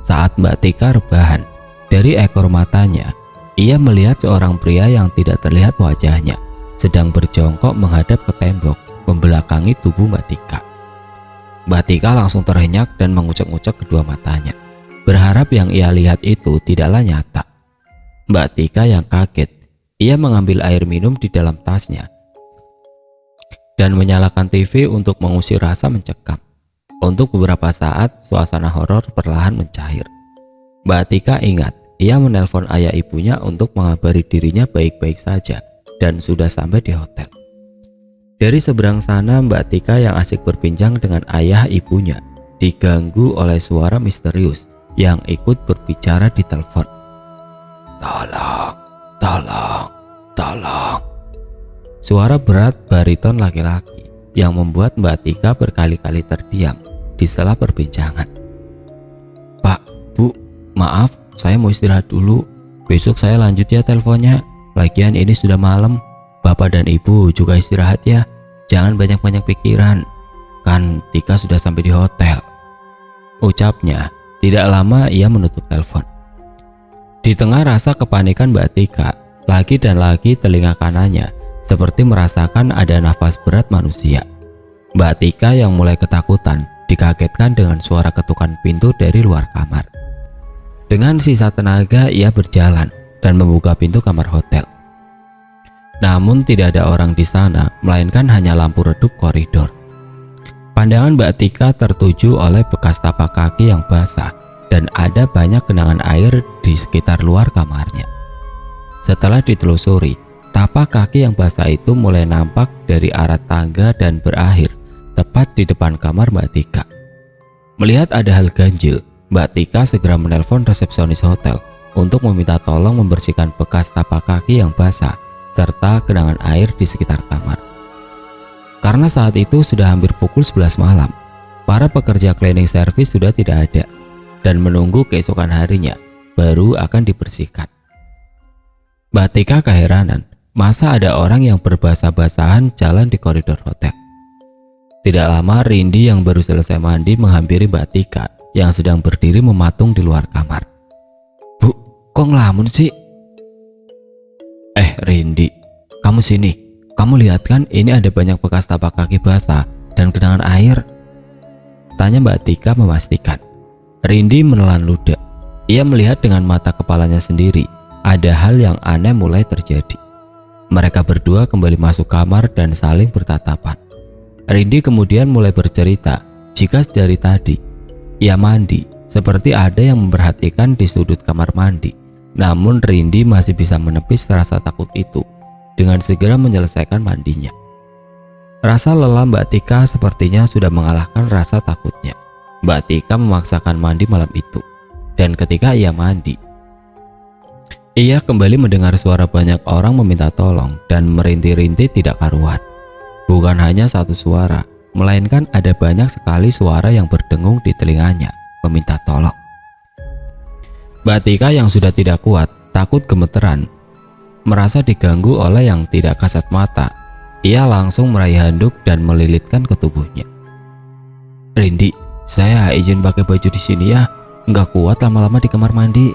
Saat Mbak Tika rebahan, dari ekor matanya ia melihat seorang pria yang tidak terlihat wajahnya sedang berjongkok menghadap ke tembok membelakangi tubuh Mbak Tika. Mbak Tika langsung terhenyak dan mengucek-ucek kedua matanya, berharap yang ia lihat itu tidaklah nyata. Mbak Tika yang kaget, ia mengambil air minum di dalam tasnya dan menyalakan TV untuk mengusir rasa mencekam. Untuk beberapa saat suasana horor perlahan mencair. Mbak Tika ingat ia menelpon ayah ibunya untuk mengabari dirinya baik-baik saja dan sudah sampai di hotel. Dari seberang sana Mbak Tika yang asik berbincang dengan ayah ibunya diganggu oleh suara misterius yang ikut berbicara di telepon. "Tolong, tolong, tolong." Suara berat bariton laki-laki yang membuat Mbak Tika berkali-kali terdiam di sela perbincangan. "Pak, Bu, maaf, saya mau istirahat dulu. Besok saya lanjut ya teleponnya. Lagian ini sudah malam. Bapak dan Ibu juga istirahat ya. Jangan banyak-banyak pikiran. Kan Tika sudah sampai di hotel," ucapnya. Tidak lama ia menutup telepon. Di tengah rasa kepanikan Mbak Tika, lagi dan lagi telinga kanannya seperti merasakan ada nafas berat manusia. Mbak Tika yang mulai ketakutan dikagetkan dengan suara ketukan pintu dari luar kamar. Dengan sisa tenaga ia berjalan dan membuka pintu kamar hotel. Namun tidak ada orang di sana, melainkan hanya lampu redup koridor. Pandangan Mbak Tika tertuju oleh bekas tapak kaki yang basah dan ada banyak genangan air di sekitar luar kamarnya. Setelah ditelusuri, tapak kaki yang basah itu mulai nampak dari arah tangga dan berakhir tepat di depan kamar Mbak Tika. Melihat ada hal ganjil, Mbak Tika segera menelpon resepsionis hotel untuk meminta tolong membersihkan bekas tapak kaki yang basah serta genangan air di sekitar kamar. Karena saat itu sudah hampir pukul 11 malam, para pekerja cleaning service sudah tidak ada dan menunggu keesokan harinya baru akan dibersihkan. Mbak Tika keheranan Masa ada orang yang berbasah-basahan jalan di koridor hotel? Tidak lama Rindi yang baru selesai mandi menghampiri Mbak Tika yang sedang berdiri mematung di luar kamar. "Bu, kok ngelamun sih?" Rindi, kamu sini. Kamu lihat kan ini ada banyak bekas tapak kaki basah dan genangan air?" tanya Mbak Tika memastikan. Rindi menelan ludah. Ia melihat dengan mata kepalanya sendiri ada hal yang aneh mulai terjadi. Mereka berdua kembali masuk kamar dan saling bertatapan. Rindi kemudian mulai bercerita jika dari tadi ia mandi seperti ada yang memperhatikan di sudut kamar mandi. Namun Rindi masih bisa menepis rasa takut itu dengan segera menyelesaikan mandinya. Rasa lelah Mbak Tika sepertinya sudah mengalahkan rasa takutnya. Mbak Tika memaksakan mandi malam itu. Dan ketika ia mandi, ia kembali mendengar suara banyak orang meminta tolong dan merintih-rintih tidak karuan. Bukan hanya satu suara, melainkan ada banyak sekali suara yang berdengung di telinganya meminta tolong. Mbak Tika yang sudah tidak kuat, takut gemeteran, merasa diganggu oleh yang tidak kasat mata. Ia langsung meraih handuk dan melilitkan ke tubuhnya. "Rindi, saya izin pakai baju di sini ya. Nggak kuat lama-lama di kamar mandi.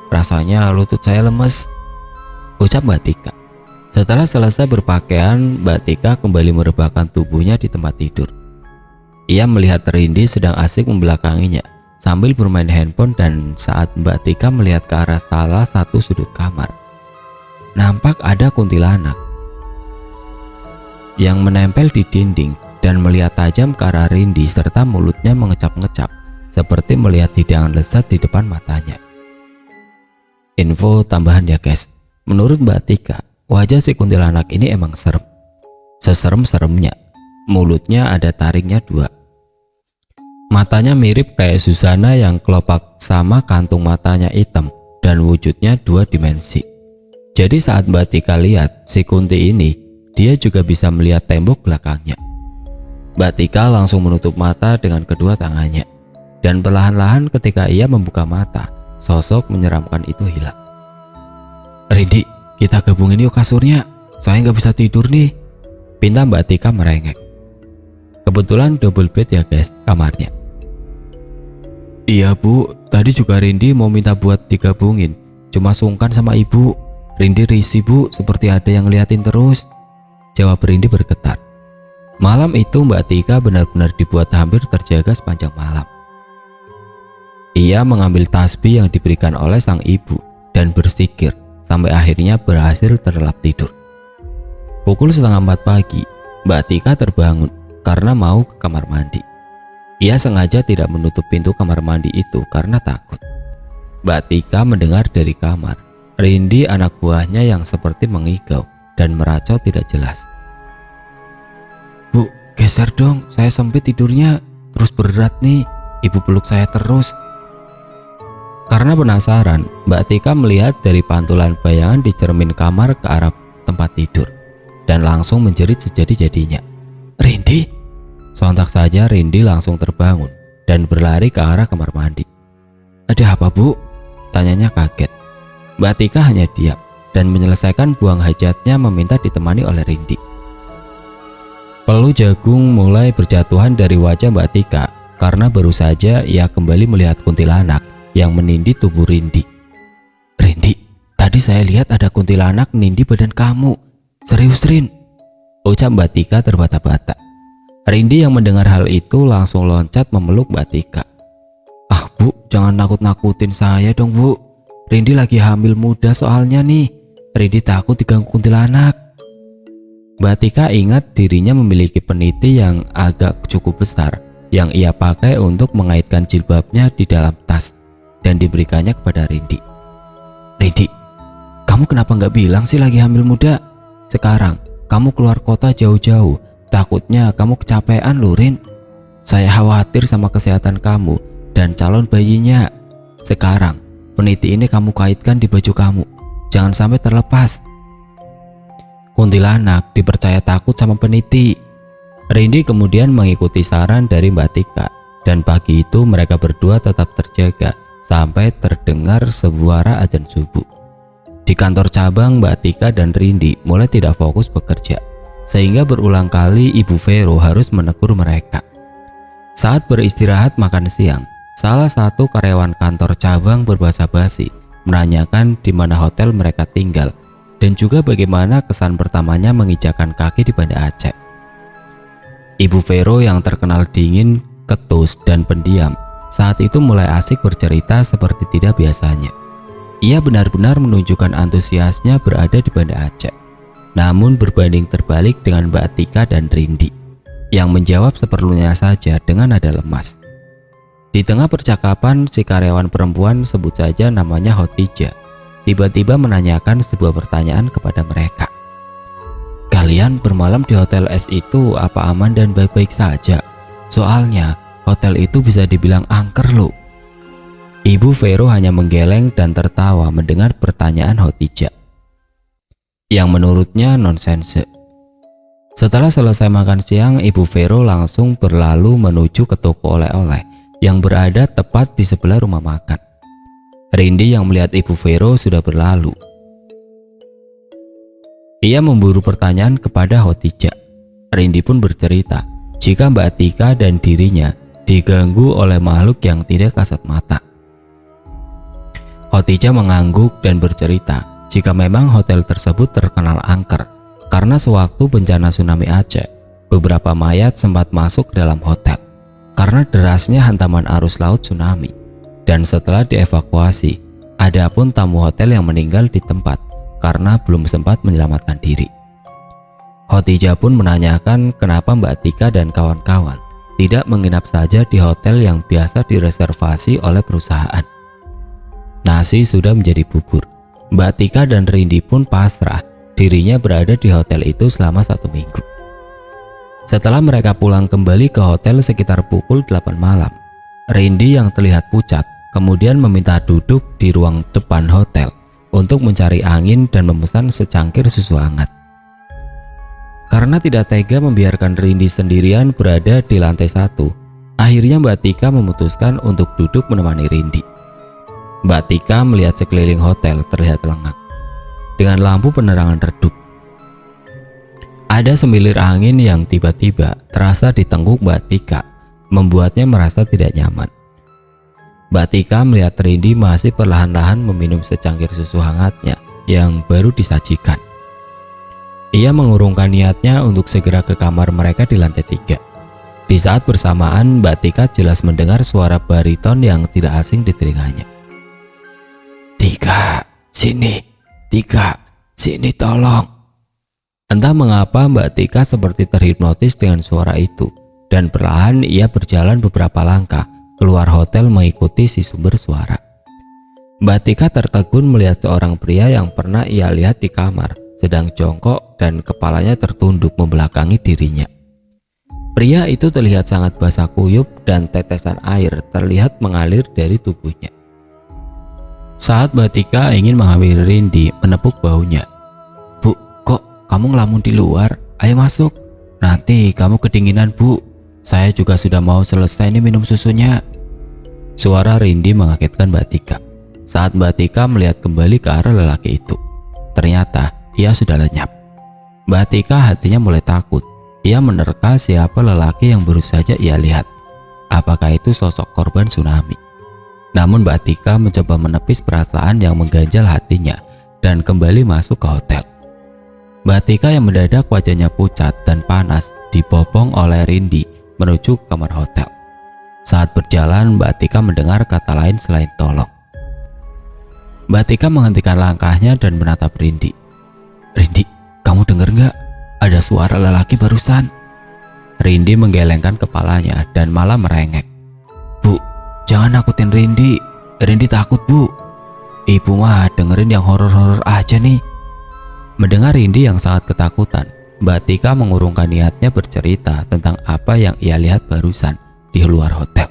Rasanya lutut saya lemes," ucap Mbak Tika. Setelah selesai berpakaian, Mbak Tika kembali merebahkan tubuhnya di tempat tidur. Ia melihat Rindi sedang asik membelakanginya sambil bermain handphone, dan saat Mbak Tika melihat ke arah salah satu sudut kamar, nampak ada kuntilanak yang menempel di dinding dan melihat tajam ke arah Rindi serta mulutnya mengecap-ngecap seperti melihat hidangan lezat di depan matanya. Info tambahan ya guys, menurut Mbak Tika, wajah si kuntilanak ini emang serem. Seserem-seremnya, mulutnya ada taringnya 2. Matanya mirip kayak Susana yang kelopak sama kantung matanya hitam dan wujudnya 2 dimensi. Jadi saat Mbak Tika lihat si Kunti ini, dia juga bisa melihat tembok belakangnya. Mbak Tika langsung menutup mata dengan kedua tangannya. Dan perlahan-lahan ketika ia membuka mata, sosok menyeramkan itu hilang. "Rindi, kita gabungin yuk kasurnya. Saya nggak bisa tidur nih," pinta Mbak Tika merengek. Kebetulan double bed ya guys kamarnya. "Iya bu, tadi juga Rindi mau minta buat digabungin. Cuma sungkan sama ibu. Rindi risih bu, seperti ada yang ngeliatin terus," jawab Rindi bergetar. Malam itu Mbak Tika benar-benar dibuat hampir terjaga sepanjang malam. Ia mengambil tasbih yang diberikan oleh sang ibu dan berzikir sampai akhirnya berhasil terlelap tidur. Pukul 3:30 pagi, Mbak Tika terbangun karena mau ke kamar mandi. Ia sengaja tidak menutup pintu kamar mandi itu karena takut. Mbak Tika mendengar dari kamar Rindi anak buahnya yang seperti mengigau dan meracau tidak jelas. "Bu, geser dong, saya sempit tidurnya, terus berat nih, ibu peluk saya terus." Karena penasaran, Mbak Tika melihat dari pantulan bayangan di cermin kamar ke arah tempat tidur dan langsung menjerit sejadi-jadinya. "Rindi!" Sontak saja Rindi langsung terbangun dan berlari ke arah kamar mandi. "Ada apa bu?" tanyanya kaget. Mbak Tika hanya diam dan menyelesaikan buang hajatnya meminta ditemani oleh Rindi. Pelu jagung mulai berjatuhan dari wajah Mbak Tika karena baru saja ia kembali melihat kuntilanak yang menindih tubuh Rindi. "Rindi, tadi saya lihat ada kuntilanak menindih badan kamu. Serius Rin?" ucap Mbak Tika terbata-bata. Rindi yang mendengar hal itu langsung loncat memeluk Mbak Tika. "Ah bu, jangan nakut-nakutin saya dong bu. Rindi lagi hamil muda soalnya nih. Rindi takut diganggu kuntilanak." Mbak Tika ingat dirinya memiliki peniti yang agak cukup besar yang ia pakai untuk mengaitkan jilbabnya di dalam tas dan diberikannya kepada Rindi. "Rindi, kamu kenapa nggak bilang sih lagi hamil muda? Sekarang kamu keluar kota jauh-jauh, takutnya kamu kecapean loh Rin. Saya khawatir sama kesehatan kamu dan calon bayinya. Sekarang peniti ini kamu kaitkan di baju kamu, jangan sampai terlepas." Kuntilanak dipercaya takut sama peniti. Rindi kemudian mengikuti saran dari Mbak Tika dan pagi itu mereka berdua tetap terjaga sampai terdengar suara azan subuh. Di kantor cabang, Mbak Tika dan Rindi mulai tidak fokus bekerja, sehingga berulang kali Ibu Vero harus menegur mereka. Saat beristirahat makan siang, salah satu karyawan kantor cabang berbahasa basi menanyakan di mana hotel mereka tinggal dan juga bagaimana kesan pertamanya menginjakan kaki di Banda Aceh. Ibu Vero yang terkenal dingin, ketus, dan pendiam saat itu mulai asik bercerita seperti tidak biasanya. Ia benar-benar menunjukkan antusiasnya berada di Banda Aceh. Namun berbanding terbalik dengan Mbak Tika dan Rindi yang menjawab seperlunya saja dengan nada lemas. Di tengah percakapan, si karyawan perempuan, sebut saja namanya Khotijah, tiba-tiba menanyakan sebuah pertanyaan kepada mereka. Kalian bermalam di hotel es itu apa aman dan baik-baik saja? Soalnya hotel itu bisa dibilang angker loh. Ibu Vero hanya menggeleng dan tertawa mendengar pertanyaan Khotijah yang menurutnya nonsense. Setelah selesai makan siang, Ibu Vero langsung berlalu menuju ke toko oleh-oleh yang berada tepat di sebelah rumah makan. Rindi yang melihat Ibu Vero sudah berlalu. Ia memburu pertanyaan kepada Khotijah. Rindi pun bercerita jika Mbak Tika dan dirinya diganggu oleh makhluk yang tidak kasat mata. Khotijah mengangguk dan bercerita jika memang hotel tersebut terkenal angker karena sewaktu bencana tsunami Aceh, beberapa mayat sempat masuk ke dalam hotel karena derasnya hantaman arus laut tsunami, dan setelah dievakuasi, ada pun tamu hotel yang meninggal di tempat karena belum sempat menyelamatkan diri. Khotijah pun menanyakan kenapa Mbak Tika dan kawan-kawan tidak menginap saja di hotel yang biasa direservasi oleh perusahaan. Nasi sudah menjadi bubur. Mbak Tika dan Rindi pun pasrah dirinya berada di hotel itu selama 1 minggu. Setelah mereka pulang kembali ke hotel sekitar pukul 8 malam, Rindi yang terlihat pucat kemudian meminta duduk di ruang depan hotel untuk mencari angin dan memesan secangkir susu hangat. Karena tidak tega membiarkan Rindi sendirian berada di lantai 1, akhirnya Mbak Tika memutuskan untuk duduk menemani Rindi. Mbak Tika melihat sekeliling hotel terlihat lengang dengan lampu penerangan redup. Ada semilir angin yang tiba-tiba terasa di tengkuk Mbak Tika, membuatnya merasa tidak nyaman. Mbak Tika melihat Rindi masih perlahan-lahan meminum secangkir susu hangatnya yang baru disajikan. Ia mengurungkan niatnya untuk segera ke kamar mereka di lantai 3. Di saat bersamaan, Mbak Tika jelas mendengar suara bariton yang tidak asing di telinganya. "Tika, sini. Tika, sini tolong." Entah mengapa Mbak Tika seperti terhipnotis dengan suara itu, dan perlahan ia berjalan beberapa langkah keluar hotel mengikuti si sumber suara. Mbak Tika tertegun melihat seorang pria yang pernah ia lihat di kamar sedang jongkok dan kepalanya tertunduk membelakangi dirinya. Pria itu terlihat sangat basah kuyup dan tetesan air terlihat mengalir dari tubuhnya. Saat Mbak Tika ingin menghampiri Rindi, menepuk bahunya. "Bu, kok kamu ngelamun di luar? Ayo masuk. Nanti kamu kedinginan, Bu. Saya juga sudah mau selesai nih minum susunya." Suara Rindi mengagetkan Mbak Tika. Saat Mbak Tika melihat kembali ke arah lelaki itu, ternyata ia sudah lenyap. Mbak Tika hatinya mulai takut. Ia menerka siapa lelaki yang baru saja ia lihat. Apakah itu sosok korban tsunami? Namun Mbak Tika mencoba menepis perasaan yang mengganjal hatinya dan kembali masuk ke hotel. Mbak Tika yang mendadak wajahnya pucat dan panas dibopong oleh Rindi menuju ke kamar hotel. Saat berjalan, Mbak Tika mendengar kata lain selain tolong. Mbak Tika menghentikan langkahnya dan menatap Rindi. "Rindi, kamu dengar nggak? Ada suara lelaki barusan." Rindi menggelengkan kepalanya dan malah merengek. "Bu, jangan nakutin Rindi. Rindi takut, Bu. Ibu mah dengerin yang horor-horor aja nih." Mendengar Rindi yang sangat ketakutan, Mbak Tika mengurungkan niatnya bercerita tentang apa yang ia lihat barusan di luar hotel.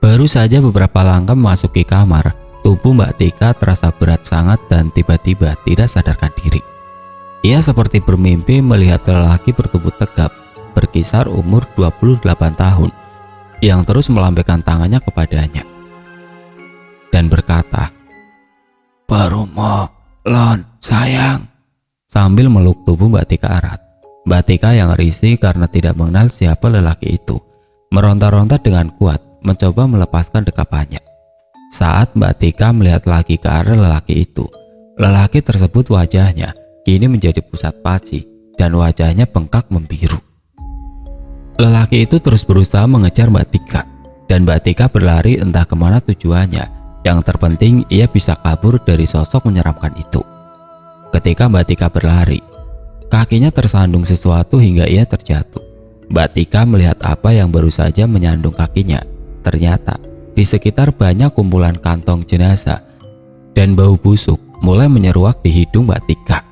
Baru saja beberapa langkah memasuki kamar, tubuh Mbak Tika terasa berat sangat dan tiba-tiba tidak sadarkan diri. Ia seperti bermimpi melihat lelaki bertubuh tegap, berkisar umur 28 tahun, yang terus melambaikan tangannya kepadanya dan berkata, "Baru Romo, Lon, sayang. Sambil meluk tubuh Mbak Tika erat. Mbak Tika yang risih karena tidak mengenal siapa lelaki itu, meronta-ronta dengan kuat mencoba melepaskan dekapannya. Saat Mbak Tika melihat lagi ke arah lelaki itu, lelaki tersebut wajahnya kini menjadi pusat pasi dan wajahnya bengkak membiru. Lelaki itu terus berusaha mengejar Mbak Tika dan Mbak Tika berlari entah kemana tujuannya. Yang terpenting ia bisa kabur dari sosok menyeramkan itu. Ketika Mbak Tika berlari, kakinya tersandung sesuatu hingga ia terjatuh. Mbak Tika melihat apa yang baru saja menyandung kakinya. Ternyata di sekitar banyak kumpulan kantong jenazah dan bau busuk mulai menyeruak di hidung Mbak Tika.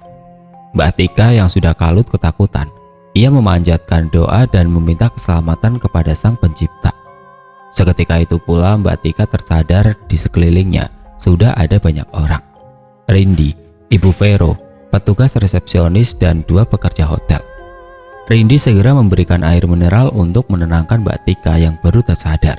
Mbak Tika yang sudah kalut ketakutan, ia memanjatkan doa dan meminta keselamatan kepada Sang Pencipta. Seketika itu pula Mbak Tika tersadar di sekelilingnya sudah ada banyak orang. Rindi, Ibu Vero, petugas resepsionis dan 2 pekerja hotel. Rindi segera memberikan air mineral untuk menenangkan Mbak Tika yang baru tersadar.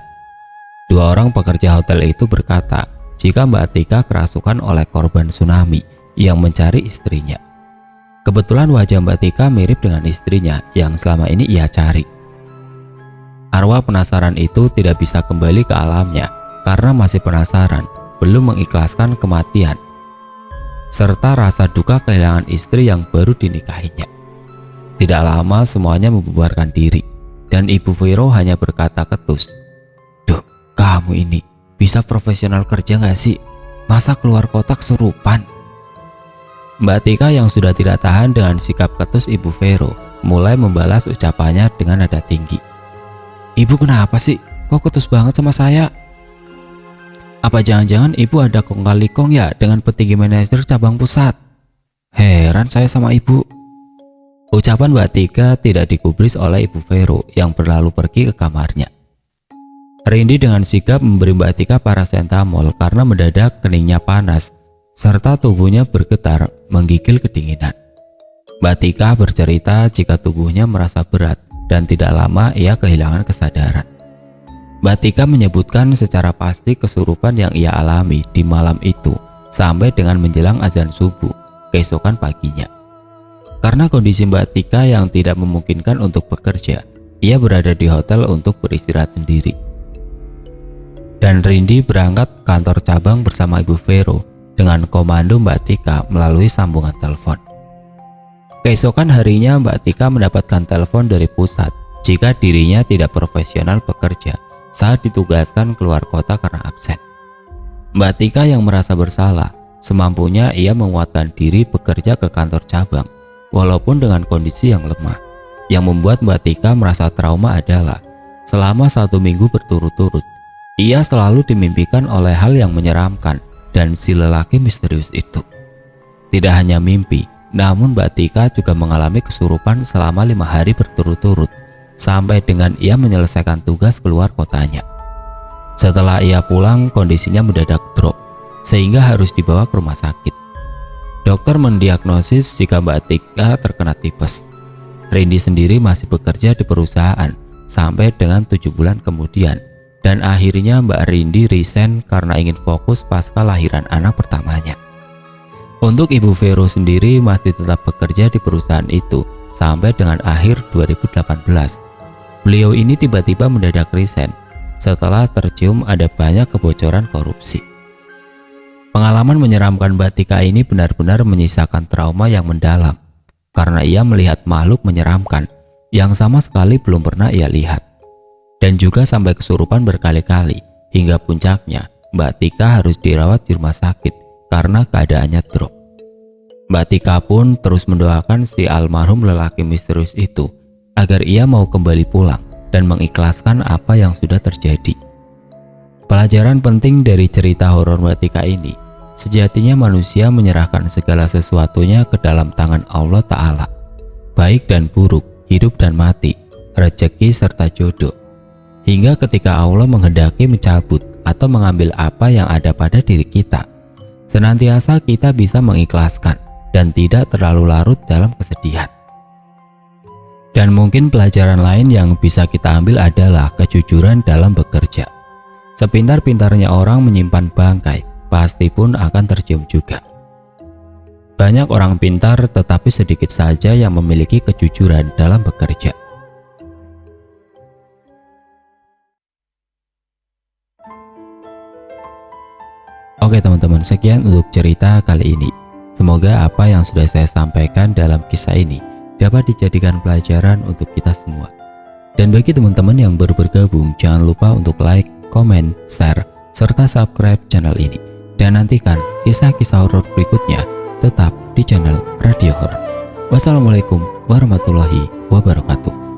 2 orang pekerja hotel itu berkata jika Mbak Tika kerasukan oleh korban tsunami yang mencari istrinya. Kebetulan wajah Mbak Tika mirip dengan istrinya yang selama ini ia cari. Arwah penasaran itu tidak bisa kembali ke alamnya karena masih penasaran, belum mengikhlaskan kematian, serta rasa duka kehilangan istri yang baru dinikahinya. Tidak lama semuanya membubarkan diri dan Ibu Vero hanya berkata ketus, "Duh, kamu ini bisa profesional kerja gak sih? Masa keluar kota kesurupan?" Mbak Tika yang sudah tidak tahan dengan sikap ketus Ibu Vero mulai membalas ucapannya dengan nada tinggi. "Ibu kenapa sih? Kok ketus banget sama saya? Apa jangan-jangan ibu ada kong kali kong ya dengan petinggi manajer cabang pusat? Heran saya sama ibu." Ucapan Mbak Tika tidak digubris oleh Ibu Vero yang berlalu pergi ke kamarnya. Rindi dengan sigap memberi Mbak Tika paracetamol karena mendadak keningnya panas serta tubuhnya bergetar menggigil kedinginan. Mbak Tika bercerita jika tubuhnya merasa berat dan tidak lama ia kehilangan kesadaran. Mbak Tika menyebutkan secara pasti kesurupan yang ia alami di malam itu sampai dengan menjelang azan subuh keesokan paginya. Karena kondisi Mbak Tika yang tidak memungkinkan untuk bekerja, ia berada di hotel untuk beristirahat sendiri. Dan Rindi berangkat ke kantor cabang bersama Ibu Vero dengan komando Mbak Tika melalui sambungan telepon. Keesokan harinya Mbak Tika mendapatkan telepon dari pusat jika dirinya tidak profesional bekerja saat ditugaskan keluar kota karena absen. Mbak Tika yang merasa bersalah, semampunya ia menguatkan diri bekerja ke kantor cabang walaupun dengan kondisi yang lemah. Yang membuat Mbak Tika merasa trauma adalah selama 1 minggu berturut-turut ia selalu dimimpikan oleh hal yang menyeramkan dan si lelaki misterius itu. Tidak hanya mimpi, namun Mbak Tika juga mengalami kesurupan selama 5 hari berturut-turut sampai dengan ia menyelesaikan tugas keluar kotanya. Setelah ia pulang, kondisinya mendadak drop sehingga harus dibawa ke rumah sakit. Dokter mendiagnosis jika Mbak Tika terkena tipes. Rindi sendiri masih bekerja di perusahaan sampai dengan 7 bulan kemudian dan akhirnya Mbak Rindi resign karena ingin fokus pasca lahiran anak pertamanya. Untuk Ibu Vero sendiri masih tetap bekerja di perusahaan itu sampai dengan akhir 2018. Beliau ini tiba-tiba mendadak resign setelah tercium ada banyak kebocoran korupsi. Pengalaman menyeramkan Mbak Tika ini benar-benar menyisakan trauma yang mendalam karena ia melihat makhluk menyeramkan yang sama sekali belum pernah ia lihat. Dan juga sampai kesurupan berkali-kali hingga puncaknya Mbak Tika harus dirawat di rumah sakit karena keadaannya drop. Mbak Tika pun terus mendoakan si almarhum lelaki misterius itu agar ia mau kembali pulang dan mengikhlaskan apa yang sudah terjadi. Pelajaran penting dari cerita horor Mbak Tika ini, sejatinya manusia menyerahkan segala sesuatunya ke dalam tangan Allah Ta'ala, baik dan buruk, hidup dan mati, rezeki serta jodoh. Hingga ketika Allah menghendaki mencabut atau mengambil apa yang ada pada diri kita, senantiasa kita bisa mengikhlaskan dan tidak terlalu larut dalam kesedihan. Dan mungkin pelajaran lain yang bisa kita ambil adalah kejujuran dalam bekerja. Sepintar-pintarnya orang menyimpan bangkai, pasti pun akan tercium juga. Banyak orang pintar tetapi sedikit saja yang memiliki kejujuran dalam bekerja. Oke teman-teman, sekian untuk cerita kali ini. Semoga apa yang sudah saya sampaikan dalam kisah ini dapat dijadikan pelajaran untuk kita semua. Dan bagi teman-teman yang baru bergabung, jangan lupa untuk like, komen, share, serta subscribe channel ini. Dan nantikan kisah-kisah horor berikutnya tetap di channel Radio Horor. Wassalamualaikum warahmatullahi wabarakatuh.